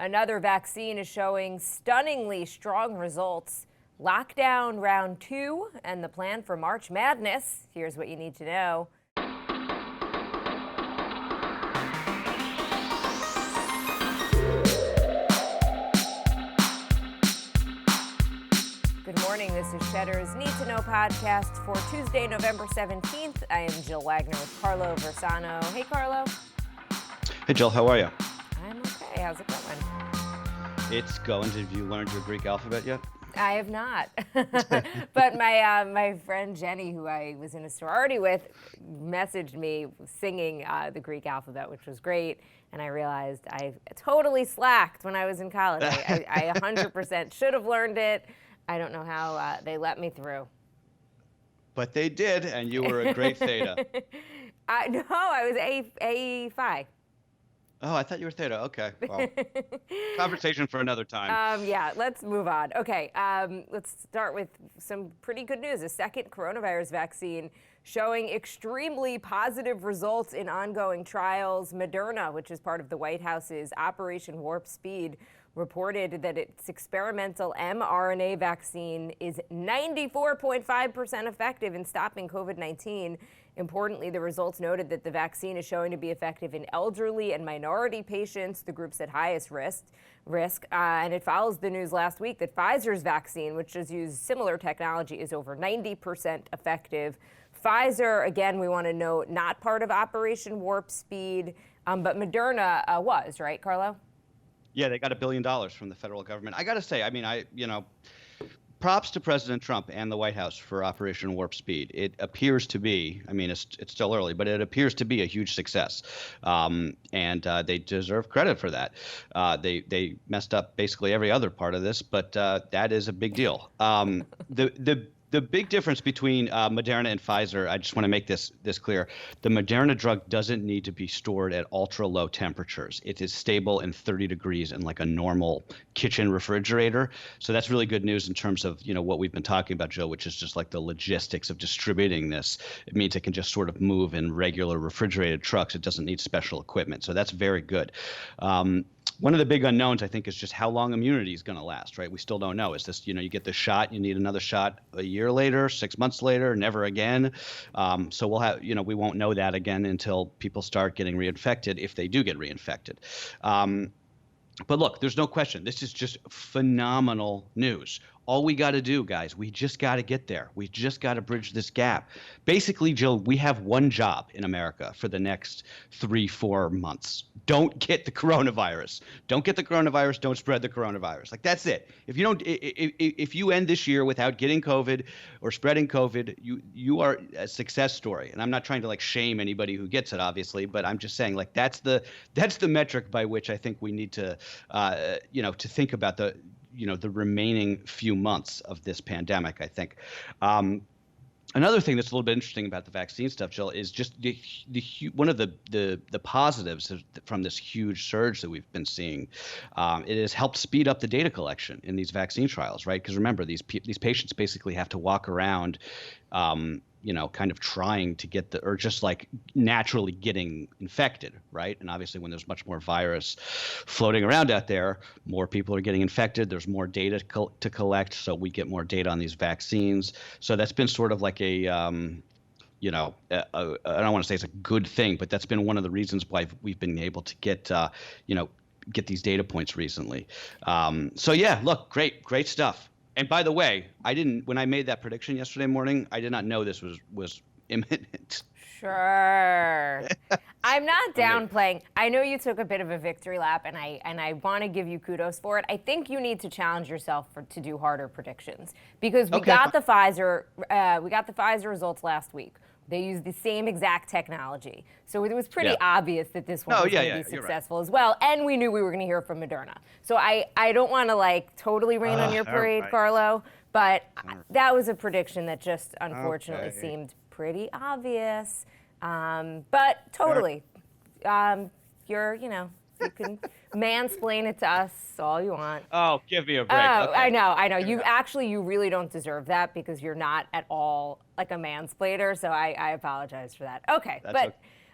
Another vaccine is showing stunningly strong results. Lockdown round 2 and the plan for March Madness. Here's what you need to know. Good morning. This is Cheddar's Need2Know podcast for Tuesday, November 17th. I am Jill Wagner with Carlo Versano. Hey, Carlo. Hey, Jill. How are you? I'm okay. How's it going? It's going. Have you learned your Greek alphabet yet? I have not. But my friend Jenny, who I was in a sorority with, messaged me singing the Greek alphabet, which was great. And I realized I totally slacked when I was in college. I 100% should have learned it. I don't know how they let me through. But they did, and you were a great theta. No, I was a phi. Oh, I thought you were theta. Okay. Well, conversation for another time. Yeah, let's move on. Okay, let's start with some pretty good news. A second coronavirus vaccine showing extremely positive results in ongoing trials. Moderna, which is part of the White House's Operation Warp Speed, reported that its experimental mRNA vaccine is 94.5% effective in stopping COVID-19. Importantly, the results noted that the vaccine is showing to be effective in elderly and minority patients, the groups at highest risk. And it follows the news last week that Pfizer's vaccine, which has used similar technology, is over 90% effective. Pfizer, again, we want to note, not part of Operation Warp Speed, but Moderna was, right, Carlo? Yeah, they got $1 billion from the federal government. I got to say, I mean, props to President Trump and the White House for Operation Warp Speed. It appears to be, I mean, it's still early, but it appears to be a huge success. And they deserve credit for that. They messed up basically every other part of this, but that is a big deal. The big difference between Moderna and Pfizer, I just want to make this clear. The Moderna drug doesn't need to be stored at ultra low temperatures. It is stable in 30 degrees in like a normal kitchen refrigerator. So that's really good news in terms of, what we've been talking about, Joe, which is just like the logistics of distributing this. It means it can just sort of move in regular refrigerated trucks. It doesn't need special equipment. So that's very good. One of the big unknowns, I think, is just how long immunity is going to last, right? We still don't know. Is this, you get the shot, you need another shot a year later, 6 months later, never again. So we'll have, we won't know that again until people start getting reinfected, if they do get reinfected. But look, there's no question. This is just phenomenal news. All we got to do, guys, we just got to get there. We just got to bridge this gap. Basically, Jill, we have one job in America for the next 3-4 months. Don't get the coronavirus. Don't get the coronavirus. Don't spread the coronavirus. Like, that's it. If you end this year without getting COVID or spreading COVID, you are a success story. And I'm not trying to shame anybody who gets it, obviously, but I'm just saying that's the metric by which I think we need to to think about the remaining few months of this pandemic, I think. Another thing that's a little bit interesting about the vaccine stuff, Jill, is just one of the positives from this huge surge that we've been seeing. It has helped speed up the data collection in these vaccine trials, right? Because remember, these patients basically have to walk around kind of trying to get or just like naturally getting infected, right? And obviously when there's much more virus floating around out there, more people are getting infected. There's more data to collect, so we get more data on these vaccines. So that's been sort of like I don't want to say it's a good thing, but that's been one of the reasons why we've been able to get get these data points recently. So yeah, look, great stuff. And by the way, when I made that prediction yesterday morning, I did not know this was imminent. Sure. I'm not downplaying. I know you took a bit of a victory lap, and I want to give you kudos for it. I think you need to challenge yourself to do harder predictions, because we got the Pfizer results last week. They used the same exact technology. So it was pretty obvious that this one was going to be successful as well. And we knew we were going to hear from Moderna. So I don't want to totally rain on your parade, Carlo, but that was a prediction that just unfortunately seemed pretty obvious. But totally, you can mansplain it to us all you want. Oh, give me a break. Oh, okay. I know. You really don't deserve that, because you're not at all like a mansplainer. So I apologize for that. Okay,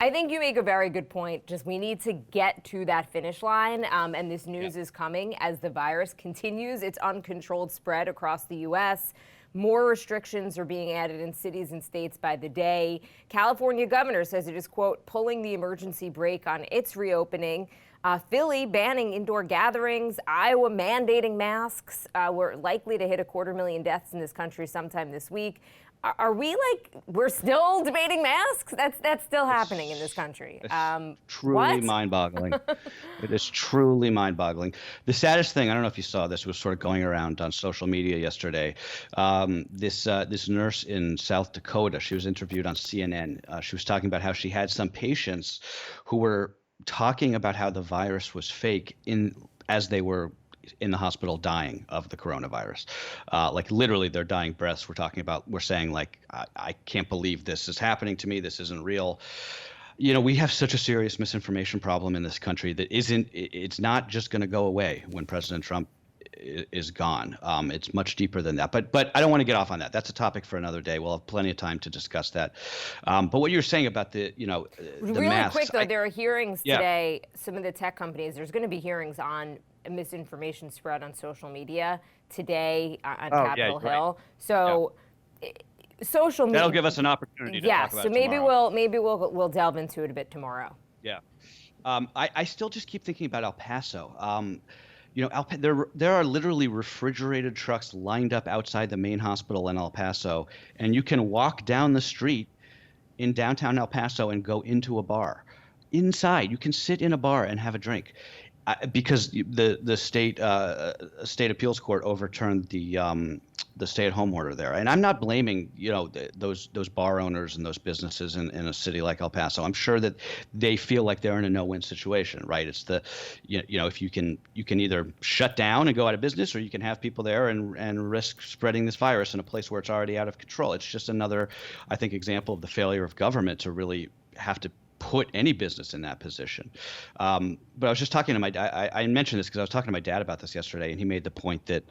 I think you make a very good point. Just we need to get to that finish line, and this news is coming as the virus continues its uncontrolled spread across the U.S. More restrictions are being added in cities and states by the day. California governor says it is, quote, pulling the emergency brake on its reopening. Philly banning indoor gatherings, Iowa mandating masks. We're likely to hit 250,000 deaths in this country sometime this week. Are we we're still debating masks? That's still happening in this country. Truly mind-boggling. It is truly mind-boggling. The saddest thing, I don't know if you saw this, was sort of going around on social media yesterday. This nurse in South Dakota, she was interviewed on CNN. She was talking about how she had some patients who were talking about how the virus was fake as they were in the hospital dying of the coronavirus. Literally their dying breaths we're saying I can't believe this is happening to me. This isn't real. We have such a serious misinformation problem in this country that it's not just going to go away when President Trump is gone. It's much deeper than that. But I don't want to get off on that. That's a topic for another day. We'll have plenty of time to discuss that. But what you're saying about the really masks, quick though, there are hearings today. Some of the tech companies. There's going to be hearings on misinformation spread on social media today on Capitol Hill. Right. So social media. That'll give us an opportunity to talk about it tomorrow. maybe we'll delve into it a bit tomorrow. Yeah. I still just keep thinking about El Paso. There are literally refrigerated trucks lined up outside the main hospital in El Paso, and you can walk down the street in downtown El Paso and go into a bar. Inside, you can sit in a bar and have a drink. Because the state appeals court overturned the stay-at-home order there, and I'm not blaming those bar owners and those businesses in a city like El Paso. I'm sure that they feel like they're in a no-win situation, right? It's if you can either shut down and go out of business, or you can have people there and risk spreading this virus in a place where it's already out of control. It's just another, I think, example of the failure of government to really have to put any business in that position. But I was just talking to my dad. I mentioned this because I was talking to my dad about this yesterday, and he made the point that,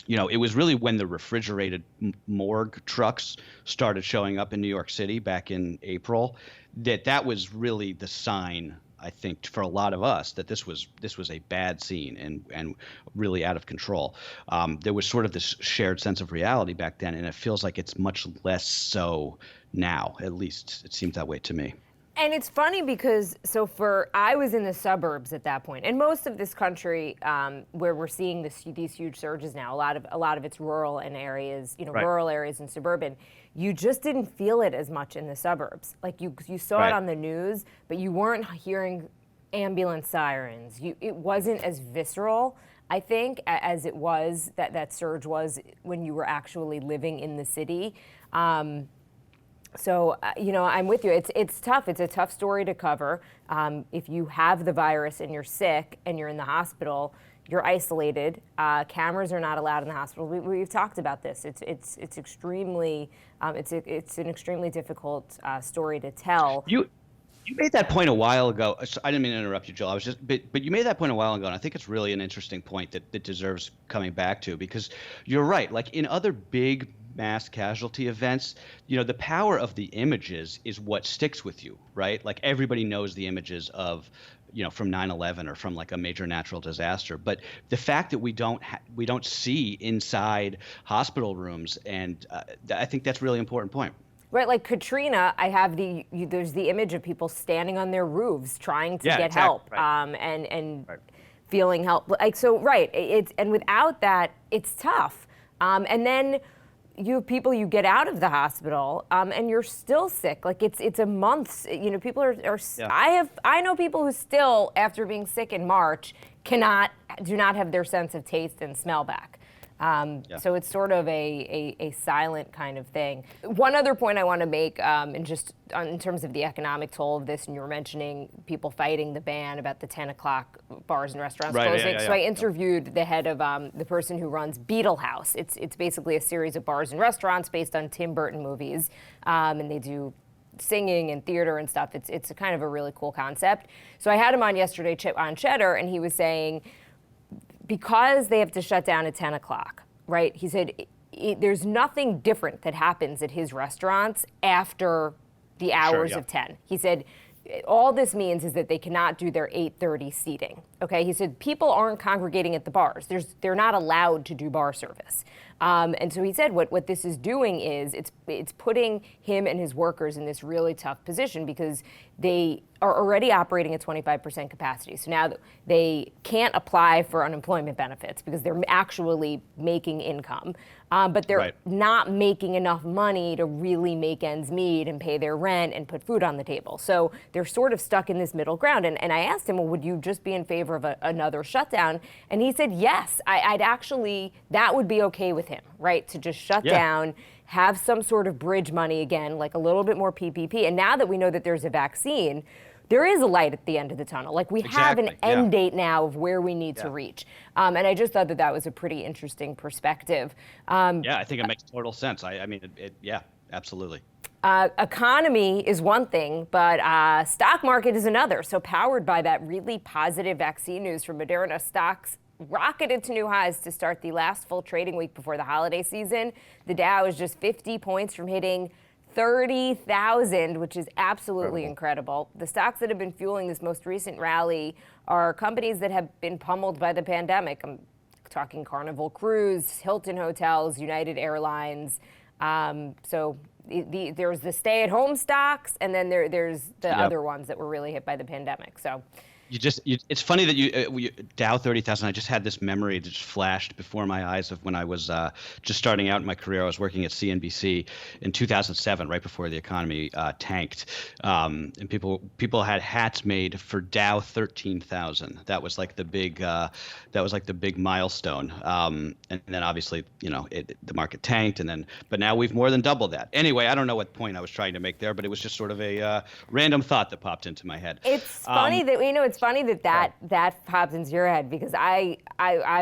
it was really when the refrigerated morgue trucks started showing up in New York City back in April that was really the sign, I think, for a lot of us that this was a bad scene and really out of control. There was sort of this shared sense of reality back then, and it feels like it's much less so now. At least it seems that way to me. And it's funny because I was in the suburbs at that point, and most of this country, where we're seeing these huge surges now, a lot of it's rural and areas, rural areas and suburban. You just didn't feel it as much in the suburbs. Like you saw it on the news, but you weren't hearing ambulance sirens. It wasn't as visceral, I think, as it was that surge was when you were actually living in the city. So, I'm with you. It's tough. It's a tough story to cover. If you have the virus and you're sick and you're in the hospital, you're isolated. Cameras are not allowed in the hospital. We've talked about this. It's extremely it's an extremely difficult story to tell. You made that point a while ago. I didn't mean to interrupt you, Jill. But you made that point a while ago, and I think it's really an interesting point that deserves coming back to, because you're right. Like in other big mass casualty events, the power of the images is what sticks with you, right? Like everybody knows the images of, from 9/11 or from like a major natural disaster. But the fact that we don't see inside hospital rooms, and I think that's a really important point. Right, like Katrina, there's the image of people standing on their roofs trying to get help, and feeling help. And without that, it's tough. And then you have people, you get out of the hospital, and you're still sick. Like it's a month. People are. Yeah. I know people who still, after being sick in March, do not have their sense of taste and smell back. So it's sort of a silent kind of thing. One other point I want to make, and just in terms of the economic toll of this, and you were mentioning people fighting the ban about the 10 o'clock bars and restaurants closing. So I interviewed the head of the person who runs Beetle House. It's basically a series of bars and restaurants based on Tim Burton movies, and they do singing and theater and stuff. It's a kind of a really cool concept. So I had him on yesterday on Cheddar, and he was saying, because they have to shut down at 10 o'clock, right? He said there's nothing different that happens at his restaurants after the hours of 10. He said all this means is that they cannot do their 8:30 seating. Okay, he said people aren't congregating at the bars. They're not allowed to do bar service. And so he said what this is doing is it's putting him and his workers in this really tough position because they are already operating at 25% capacity. So now they can't apply for unemployment benefits because they're actually making income. But they're not making enough money to really make ends meet and pay their rent and put food on the table. So they're sort of stuck in this middle ground. And I asked him, well, would you just be in favor of another shutdown? And he said, yes, I'd actually, that would be okay with him, right? To just shut down, have some sort of bridge money again, like a little bit more PPP. And now that we know that there's a vaccine, there is a light at the end of the tunnel. Like we have an end date now of where we need to reach. And I just thought that was a pretty interesting perspective. I think it makes total sense. I mean, yeah, absolutely. Economy is one thing, but stock market is another. So powered by that really positive vaccine news from Moderna, stocks rocketed to new highs to start the last full trading week before the holiday season. The Dow is just 50 points from hitting 30,000, which is absolutely incredible. The stocks that have been fueling this most recent rally are companies that have been pummeled by the pandemic. I'm talking Carnival Cruise, Hilton Hotels, United Airlines. So there's the stay-at-home stocks, and then there's the other ones that were really hit by the pandemic. So. It's funny that you Dow 30,000. I just had this memory that just flashed before my eyes of when I was just starting out in my career. I was working at CNBC in 2007, right before the economy tanked, and people had hats made for Dow 13,000. That was like the big milestone. And then obviously the market tanked, but now we've more than doubled that. Anyway, I don't know what point I was trying to make there, but it was just sort of a random thought that popped into my head. It's funny that it's funny that pops into your head because I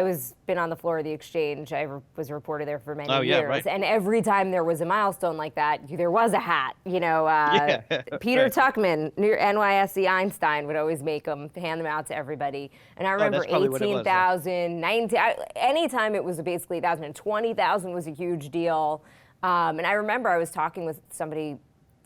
was been on the floor of the exchange. I was a reporter there for many years, and every time there was a milestone like that, there was a hat. Peter Tuchman, near NYSE Einstein, would always make them, hand them out to everybody. And I remember 18,000, 19. Anytime it was basically 1,000 and 20,000 was a huge deal. And I remember I was talking with somebody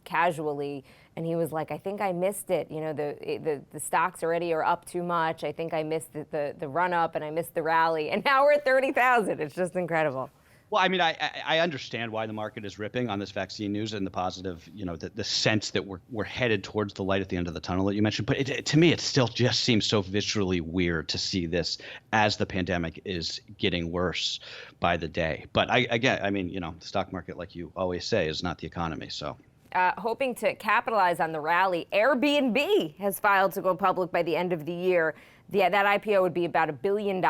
casually, and he was like, I think I missed it. The stocks already are up too much. I think I missed the run up and I missed the rally. And now we're at 30,000. It's just incredible. Well, I mean, I understand why the market is ripping on this vaccine news and the positive, the sense that we're headed towards the light at the end of the tunnel that you mentioned. But to me, it still just seems so viscerally weird to see this as the pandemic is getting worse by the day. But the stock market, like you always say, is not the economy. So. Hoping to capitalize on the rally, Airbnb has filed to go public by the end of the year. That IPO would be about $1 billion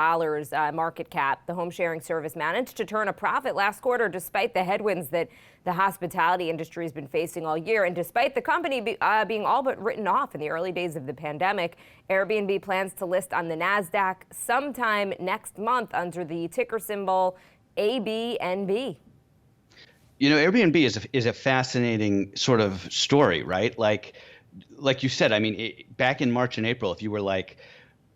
market cap. The home sharing service managed to turn a profit last quarter despite the headwinds that the hospitality industry has been facing all year. And despite the company being all but written off in the early days of the pandemic, Airbnb plans to list on the NASDAQ sometime next month under the ticker symbol ABNB. Airbnb is a fascinating sort of story, right? Like you said, I mean, back in March and April, if you were like,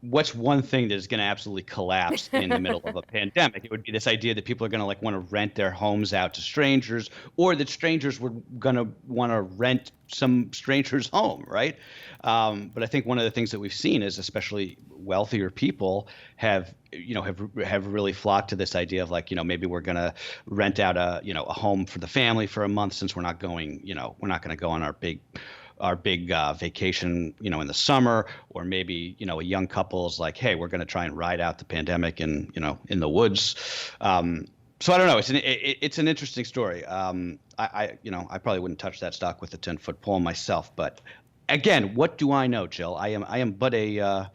what's one thing that is going to absolutely collapse in the middle of a pandemic? It would be this idea that people are going to want to rent their homes out to strangers, or that strangers were going to want to rent some stranger's home, right? But I think one of the things that we've seen is especially wealthier people have really flocked to this idea of maybe we're going to rent out a home for the family for a month since we're not going to go on our big vacation, in the summer, or maybe, a young couple is like, hey, we're going to try and ride out the pandemic in the woods. So I don't know. It's an interesting story. I probably wouldn't touch that stock with a 10-foot pole myself, but again, what do I know, Jill? I am but a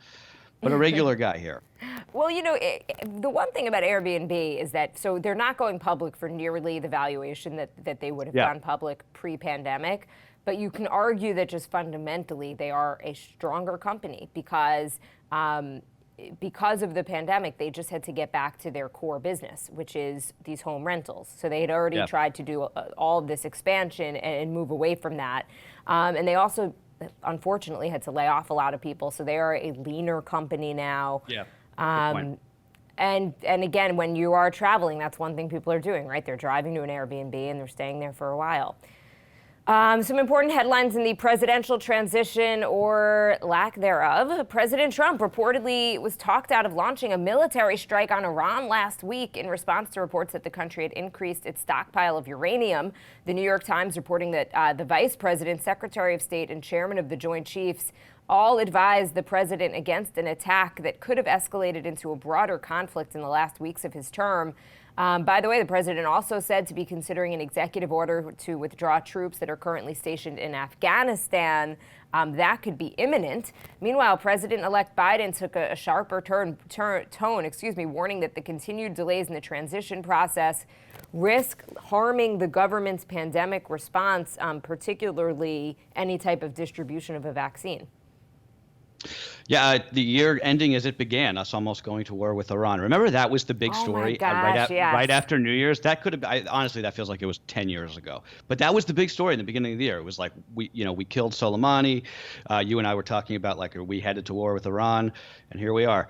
regular guy here. Well, the one thing about Airbnb is that, so they're not going public for nearly the valuation that they would have gone public pre-pandemic. But you can argue that just fundamentally they are a stronger company because of the pandemic, they just had to get back to their core business, which is these home rentals. So they had already tried to do all of this expansion and move away from that. And they also, unfortunately, had to lay off a lot of people. So they are a leaner company now. Yeah. Good point. And again, when you are traveling, that's one thing people are doing, right? They're driving to an Airbnb and they're staying there for a while. Some important headlines in the presidential transition or lack thereof. President Trump reportedly was talked out of launching a military strike on Iran last week in response to reports that the country had increased its stockpile of uranium. The New York Times reporting that the Vice President, Secretary of State, and Chairman of the Joint Chiefs all advised the president against an attack that could have escalated into a broader conflict in the last weeks of his term. By the way, the president also said to be considering an executive order to withdraw troops that are currently stationed in Afghanistan. That could be imminent. Meanwhile, President-elect Biden took a sharper tone, warning that the continued delays in the transition process risk harming the government's pandemic response, particularly any type of distribution of a vaccine. Yeah, the year ending as it began, us almost going to war with Iran. Remember that was the big story right after New Year's? That could have, honestly, that feels like it was 10 years ago. But that was the big story in the beginning of the year. It was like, we killed Soleimani. You and I were talking about, like, are we headed to war with Iran? And here we are.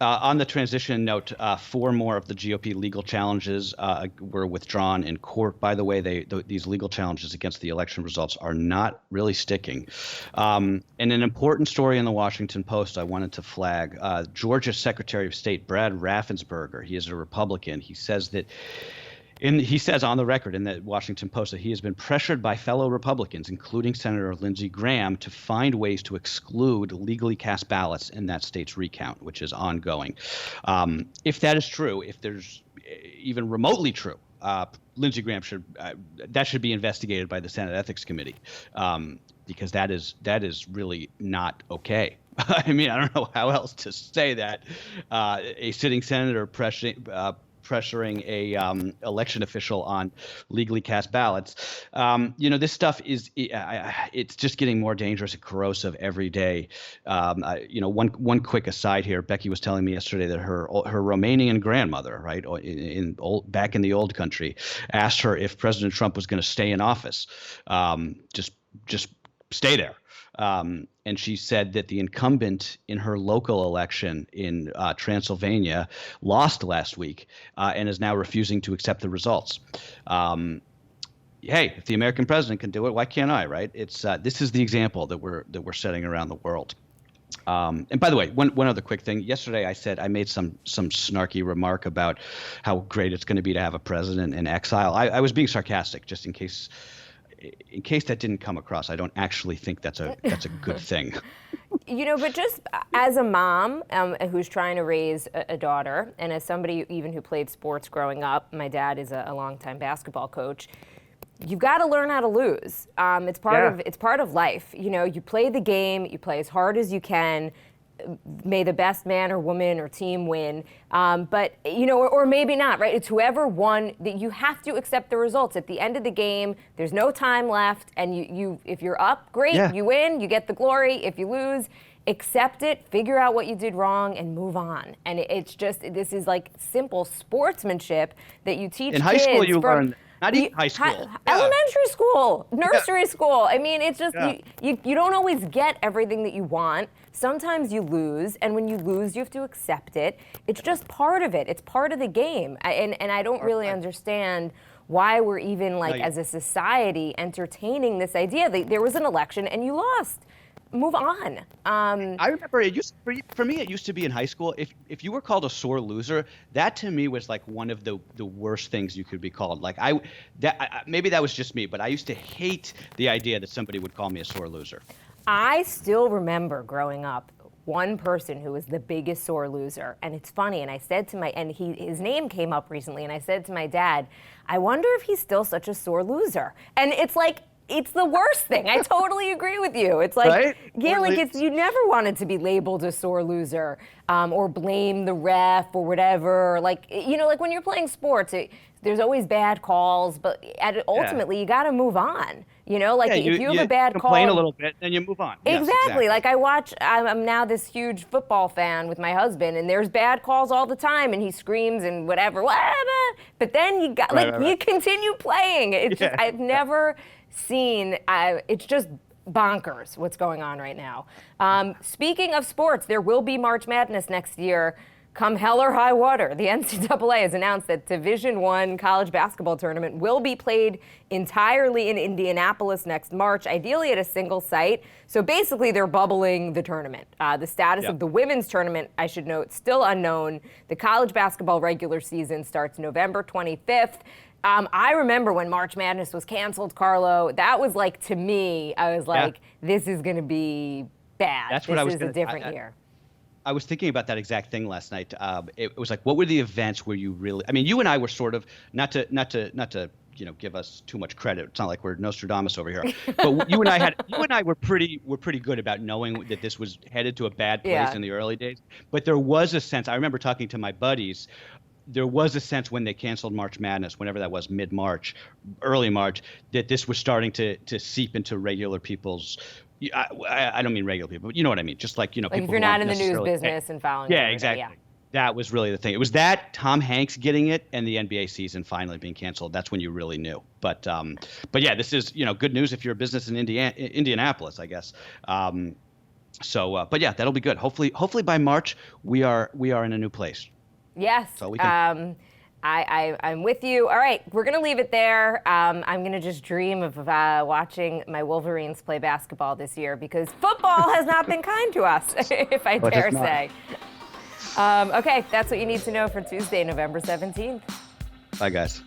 On the transition note, 4 more of the GOP legal challenges were withdrawn in court. By the way, these legal challenges against the election results are not really sticking. And an important story in the Washington Post I wanted to flag, Georgia Secretary of State Brad Raffensperger, he is a Republican. He says that he says on the record in the Washington Post that he has been pressured by fellow Republicans, including Senator Lindsey Graham, to find ways to exclude legally cast ballots in that state's recount, which is ongoing. If that is true, if there's even remotely true, Lindsey Graham should be investigated by the Senate Ethics Committee, because that is really not okay. I mean, I don't know how else to say that. A sitting senator pressuring a election official on legally cast ballots. This stuff is it's just getting more dangerous and corrosive every day. One quick aside here. Becky was telling me yesterday that her Romanian grandmother, right, back in the old country, asked her if President Trump was going to stay in office, just stay there. And she said that the incumbent in her local election in Transylvania lost last week and is now refusing to accept the results. Hey, if the American president can do it, why can't I? Right? It's this is the example that we're setting around the world. And by the way, one other quick thing. Yesterday, I made some snarky remark about how great it's going to be to have a president in exile. I was being sarcastic, just in case that didn't come across. I don't actually think that's a good thing. But just as a mom who's trying to raise a daughter, and as somebody even who played sports growing up, my dad is a longtime basketball coach. You've got to learn how to lose. It's part of life. You play the game. You play as hard as you can. May the best man or woman or team win, but or maybe not, right? It's whoever won. That you have to accept the results at the end of the game. There's no time left, and you if you're up, great, you win, you get the glory. If you lose, accept it, figure out what you did wrong, and move on. And this is like simple sportsmanship that you teach in kids high school. You from, learn. Not even high school. Elementary school, nursery school. I mean, it's just, you don't always get everything that you want. Sometimes you lose, and when you lose, you have to accept it. It's just part of it. It's part of the game. And I don't really understand why we're even, as a society, entertaining this idea that there was an election and you lost. Move on. I remember for me it used to be in high school. If you were called a sore loser, that to me was like one of the worst things you could be called. Like maybe that was just me, but I used to hate the idea that somebody would call me a sore loser. I still remember growing up one person who was the biggest sore loser, and it's funny. And I said to his name came up recently, and I said to my dad, I wonder if he's still such a sore loser. And it's like, it's the worst thing. I totally agree with you. It's like, right? You never wanted to be labeled a sore loser or blame the ref or whatever. Like when you're playing sports, there's always bad calls, but ultimately you got to move on. If you have a bad call, complain a little bit, then you move on. Exactly. Yes, exactly. I'm now this huge football fan with my husband, and there's bad calls all the time, and he screams and whatever. But then you continue playing. It's just, I've never seen. It's just bonkers what's going on right now. Speaking of sports, there will be March Madness next year. come hell or high water, the NCAA has announced that Division I college basketball tournament will be played entirely in Indianapolis next March, ideally at a single site. So basically, they're bubbling the tournament. The status of the women's tournament, I should note, still unknown. The college basketball regular season starts November 25th. I remember when March Madness was canceled, Carlo. That was like, to me, I was like, this is going to be bad. That's what I was This is a different year. I was thinking about that exact thing last night. It was like, what were the events where you really? I mean, you and I were sort of not to give us too much credit. It's not like we're Nostradamus over here. But you and I were pretty good about knowing that this was headed to a bad place in the early days. But there was a sense. I remember talking to my buddies. There was a sense when they canceled March Madness, whenever that was, mid-March, early March, that this was starting to seep into regular people's. I don't mean regular people, but you know what I mean. Just like, Like people if you're not in the news business and following. Yeah, exactly. Yeah. That was really the thing. It was that, Tom Hanks getting it, and the NBA season finally being canceled. That's when you really knew. But yeah, this is good news if you're a business in Indianapolis, I guess. But yeah, that'll be good. Hopefully by March we are in a new place. Yes. So we can. I'm with you. All right, we're going to leave it there. I'm going to just dream of watching my Wolverines play basketball this year because football has not been kind to us, if I dare say. Okay, that's what you need to know for Tuesday, November 17th. Bye, guys.